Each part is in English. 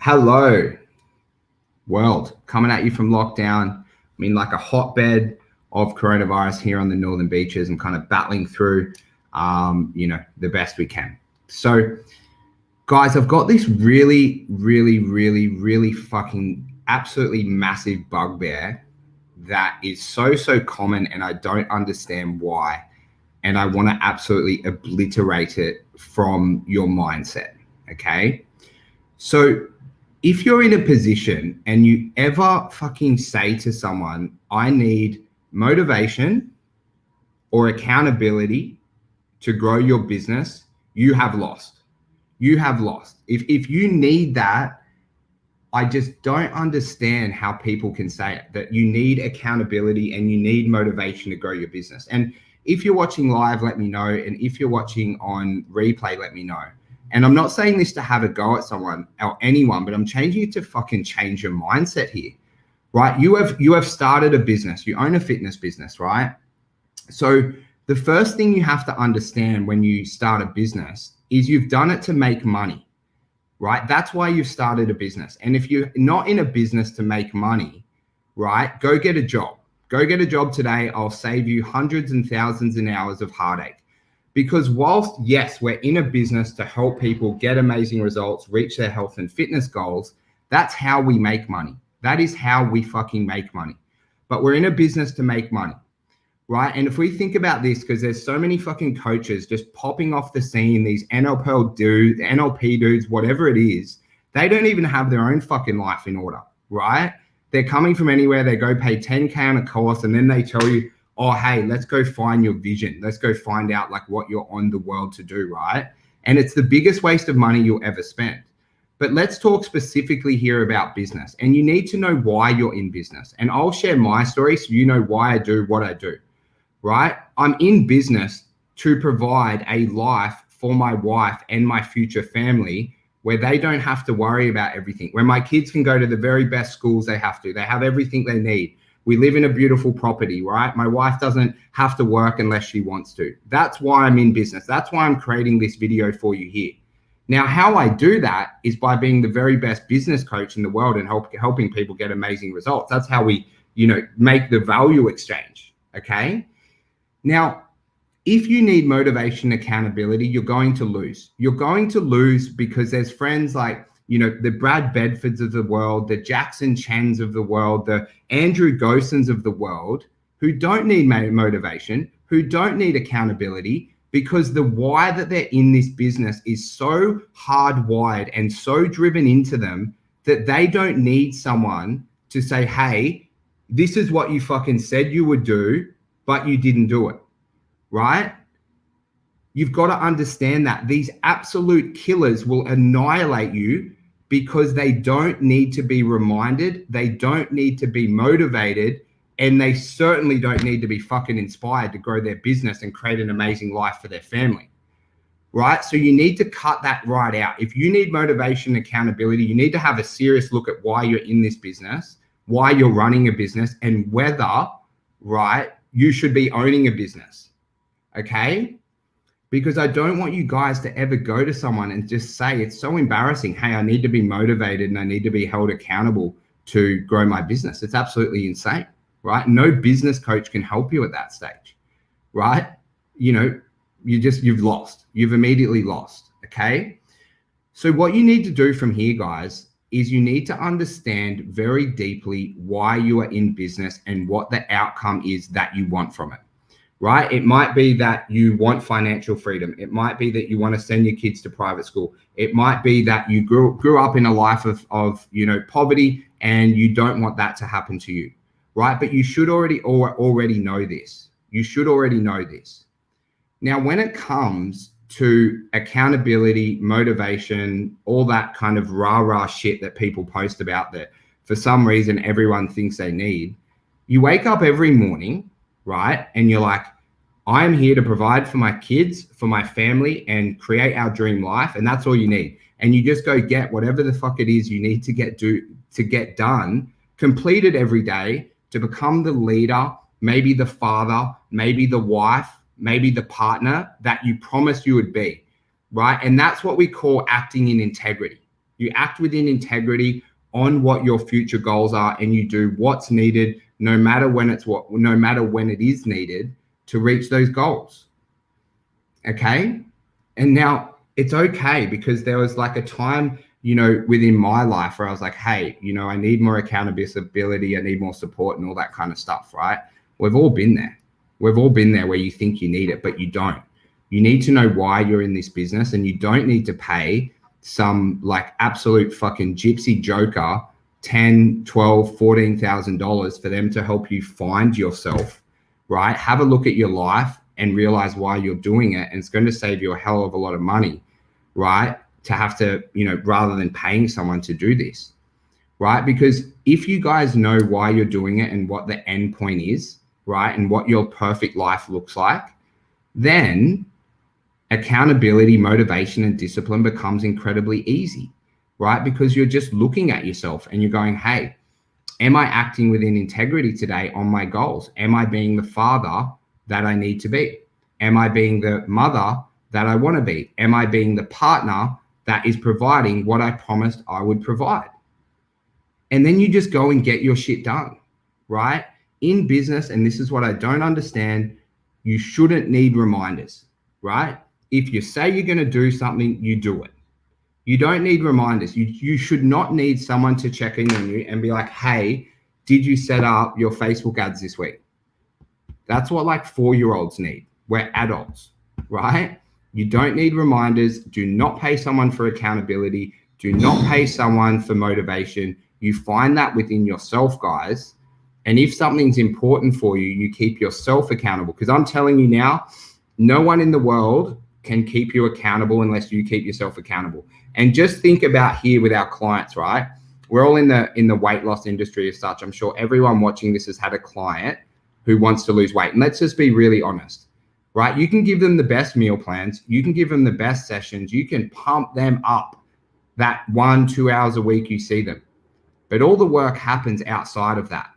Hello, world. Coming at you from lockdown. I'm in like a hotbed of coronavirus here on the northern beaches. I'm kind of battling through, the best we can. So, guys, I've got this really fucking absolutely massive bugbear that is so common, and I don't understand why. And I want to absolutely obliterate it from your mindset. Okay. So, if you're in a position and you ever fucking say to someone, I need motivation or accountability to grow your business, you have lost. You have lost. If you need that, I just don't understand how people can say it, that you need accountability and you need motivation to grow your business. And if you're watching live, let me know. And if you're watching on replay, let me know. And I'm not saying this to have a go at someone or anyone, but I'm changing it to fucking change your mindset here, right? You have started a business. You own a fitness business, right? So the first thing you have to understand when you start a business is you've done it to make money, right? That's why you've started a business. And if you're not in a business to make money, right, go get a job. Go get a job today. I'll save you hundreds and thousands of hours of heartache. Because whilst, yes, we're in a business to help people get amazing results, reach their health and fitness goals, that's how we make money. That is how we fucking make money. But we're in a business to make money, right? And if we think about this, because there's so many fucking coaches just popping off the scene, these NLP dudes, whatever it is, they don't even have their own fucking life in order, right? They're coming from anywhere. They go pay 10K on a course and then they tell you, oh, hey, let's go find your vision. Let's go find out like what you're on the world to do, right? And it's the biggest waste of money you'll ever spend. But let's talk specifically here about business. And you need to know why you're in business. And I'll share my story so you know why I do what I do, right? I'm in business to provide a life for my wife and my future family where they don't have to worry about everything, where my kids can go to the very best schools they have to. They have everything they need. We live in a beautiful property, right? My wife doesn't have to work unless she wants to. That's why I'm in business. That's why I'm creating this video for you here. Now, how I do that is by being the very best business coach in the world and helping people get amazing results. That's how we, make the value exchange, okay? Now, if you need motivation, accountability, you're going to lose. You're going to lose because there's friends like, the Brad Bedfords of the world, the Jackson Chens of the world, the Andrew Gosens of the world, who don't need motivation, who don't need accountability, because the why that they're in this business is so hardwired and so driven into them that they don't need someone to say, hey, this is what you fucking said you would do, but you didn't do it, right? You've got to understand that these absolute killers will annihilate you because they don't need to be reminded, they don't need to be motivated, and they certainly don't need to be fucking inspired to grow their business and create an amazing life for their family, right? So you need to cut that right out. If you need motivation, accountability, you need to have a serious look at why you're in this business, why you're running a business, and whether, right, you should be owning a business, okay? Because I don't want you guys to ever go to someone and just say, it's so embarrassing. Hey, I need to be motivated and I need to be held accountable to grow my business. It's absolutely insane, right? No business coach can help you at that stage, right? You've lost. You've immediately lost, okay? So what you need to do from here, guys, is you need to understand very deeply why you are in business and what the outcome is that you want from it. Right? It might be that you want financial freedom. It might be that you want to send your kids to private school. It might be that you grew up in a life of poverty and you don't want that to happen to you, right? But you should already know this. You should already know this. Now, when it comes to accountability, motivation, all that kind of rah-rah shit that people post about that for some reason everyone thinks they need, you wake up every morning, right? And you're like, I'm here to provide for my kids, for my family, and create our dream life. And that's all you need. And you just go get whatever the fuck it is you need to get done, completed every day to become the leader, maybe the father, maybe the wife, maybe the partner that you promised you would be, right? And that's what we call acting in integrity, You act within integrity on what your future goals are, and you do what's needed, no matter when it is needed to reach those goals. Okay. And now it's okay, because there was like a time, within my life where I was like, hey, I need more accountability. I need more support and all that kind of stuff. Right. We've all been there. We've all been there where you think you need it, but you don't. You need to know why you're in this business, and you don't need to pay some like absolute fucking gypsy joker $10, $12, $14,000 for them to help you find yourself, right? Have a look at your life and realize why you're doing it. And it's going to save you a hell of a lot of money, right? To have to, rather than paying someone to do this, right? Because if you guys know why you're doing it and what the end point is, right? And what your perfect life looks like, then accountability, motivation, and discipline becomes incredibly easy, right? Because you're just looking at yourself and you're going, hey, am I acting within integrity today on my goals? Am I being the father that I need to be? Am I being the mother that I want to be? Am I being the partner that is providing what I promised I would provide? And then you just go and get your shit done, right? In business, and this is what I don't understand, you shouldn't need reminders, right? If you say you're going to do something, you do it. You don't need reminders. You should not need someone to check in on you and be like, hey, did you set up your Facebook ads this week? That's what like 4-year-olds need. We're adults, right? You don't need reminders. Do not pay someone for accountability. Do not pay someone for motivation. You find that within yourself, guys. And if something's important for you, you keep yourself accountable. Because I'm telling you now, no one in the world can keep you accountable unless you keep yourself accountable. And just think about here with our clients, right? We're all in the weight loss industry as such. I'm sure everyone watching this has had a client who wants to lose weight. And let's just be really honest, right? You can give them the best meal plans. You can give them the best sessions. You can pump them up that 1-2 hours a week you see them. But all the work happens outside of that,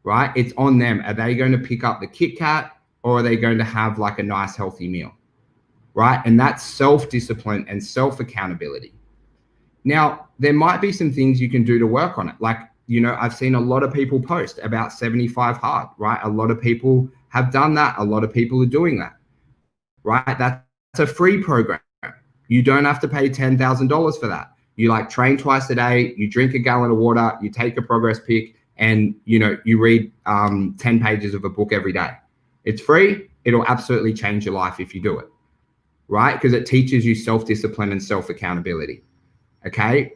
right? It's on them. Are they going to pick up the Kit Kat, or are they going to have like a nice healthy meal, right? And that's self-discipline and self-accountability. Now, there might be some things you can do to work on it. Like, I've seen a lot of people post about 75 hard, right? A lot of people have done that. A lot of people are doing that, right? That's a free program. You don't have to pay $10,000 for that. You like train twice a day, you drink a gallon of water, you take a progress pic, and you read 10 pages of a book every day. It's free. It'll absolutely change your life if you do it, right? Because it teaches you self-discipline and self-accountability. Okay.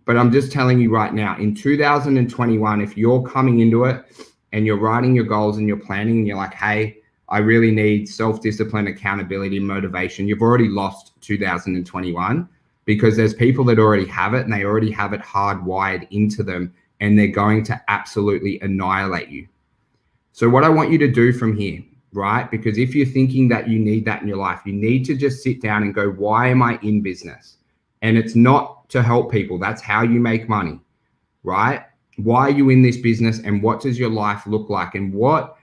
But I'm just telling you right now, in 2021, if you're coming into it and you're writing your goals and you're planning and you're like, hey, I really need self-discipline, accountability, motivation, you've already lost 2021, because there's people that already have it and they already have it hardwired into them, and they're going to absolutely annihilate you. So what I want you to do from here, right? Because if you're thinking that you need that in your life, you need to just sit down and go, why am I in business? And it's not to help people. That's how you make money, right? Why are you in this business, and what does your life look like, and what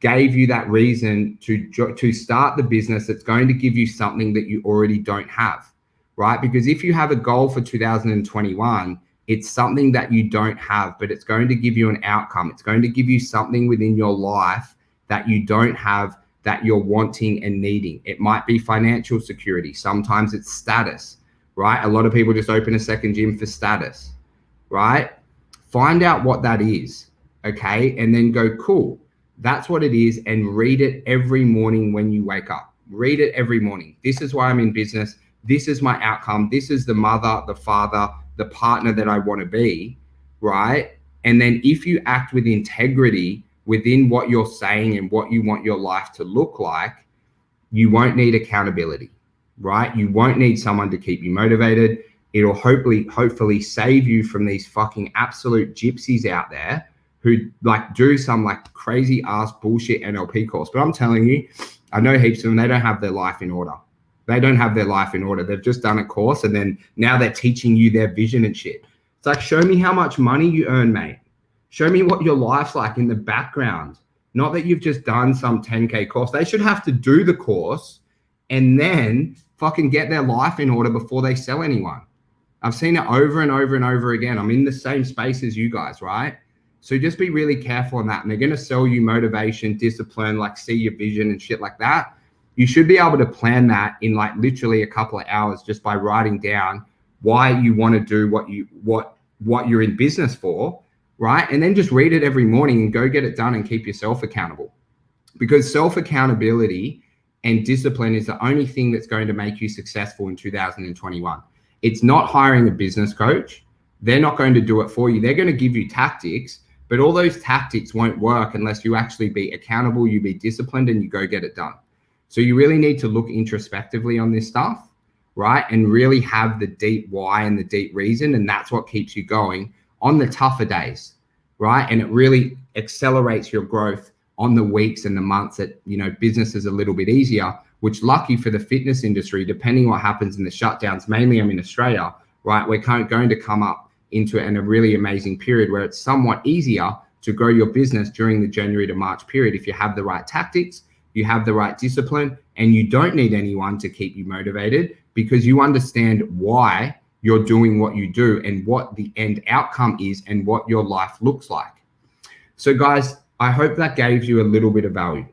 gave you that reason to start the business that's going to give you something that you already don't have, right? Because if you have a goal for 2021, it's something that you don't have, but it's going to give you an outcome. It's going to give you something within your life that you don't have, that you're wanting and needing. It might be financial security. Sometimes it's status, right? A lot of people just open a second gym for status, right? Find out what that is, okay? And then go, cool, that's what it is, and read it every morning when you wake up. Read it every morning. This is why I'm in business. This is my outcome. This is the mother, the father, the partner that I want to be, right? And then if you act with integrity within what you're saying and what you want your life to look like, you won't need accountability, right? You won't need someone to keep you motivated. It'll hopefully save you from these fucking absolute gypsies out there who like do some like crazy ass bullshit NLP course. But I'm telling you, I know heaps of them, they don't have their life in order. They don't have their life in order. They've just done a course, and then now they're teaching you their vision and shit. It's like, show me how much money you earn, mate. Show me what your life's like in the background. Not that you've just done some 10K course. They should have to do the course and then fucking get their life in order before they sell anyone. I've seen it over and over and over again. I'm in the same space as you guys, right? So just be really careful on that. And they're going to sell you motivation, discipline, like see your vision and shit like that. You should be able to plan that in like literally a couple of hours just by writing down why you want to do what you're in business for, right? And then just read it every morning and go get it done and keep yourself accountable. Because self-accountability and discipline is the only thing that's going to make you successful in 2021. It's not hiring a business coach. They're not going to do it for you. They're going to give you tactics, but all those tactics won't work unless you actually be accountable, you be disciplined, and you go get it done. So you really need to look introspectively on this stuff, right? And really have the deep why and the deep reason. And that's what keeps you going on the tougher days, right? And it really accelerates your growth on the weeks and the months that, you know, business is a little bit easier, which lucky for the fitness industry, depending what happens in the shutdowns, mainly I'm in Australia, right? We're going to come up into a really amazing period where it's somewhat easier to grow your business during the January to March period if you have the right tactics, you have the right discipline, and you don't need anyone to keep you motivated because you understand why you're doing what you do and what the end outcome is and what your life looks like. So guys, I hope that gave you a little bit of value,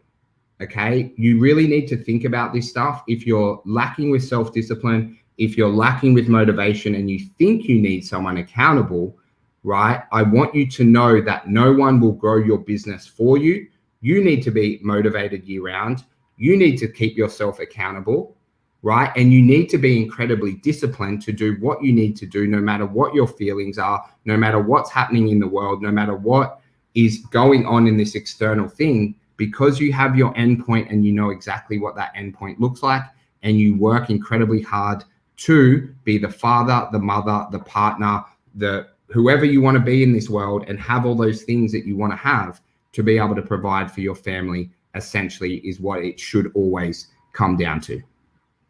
okay? You really need to think about this stuff. If you're lacking with self-discipline, if you're lacking with motivation and you think you need someone accountable, right? I want you to know that no one will grow your business for you. You need to be motivated year round. You need to keep yourself accountable, right? And you need to be incredibly disciplined to do what you need to do, no matter what your feelings are, no matter what's happening in the world, no matter what is going on in this external thing, because you have your endpoint and you know exactly what that endpoint looks like, and you work incredibly hard to be the father, the mother, the partner, the whoever you want to be in this world, and have all those things that you want to have to be able to provide for your family, essentially is what it should always come down to.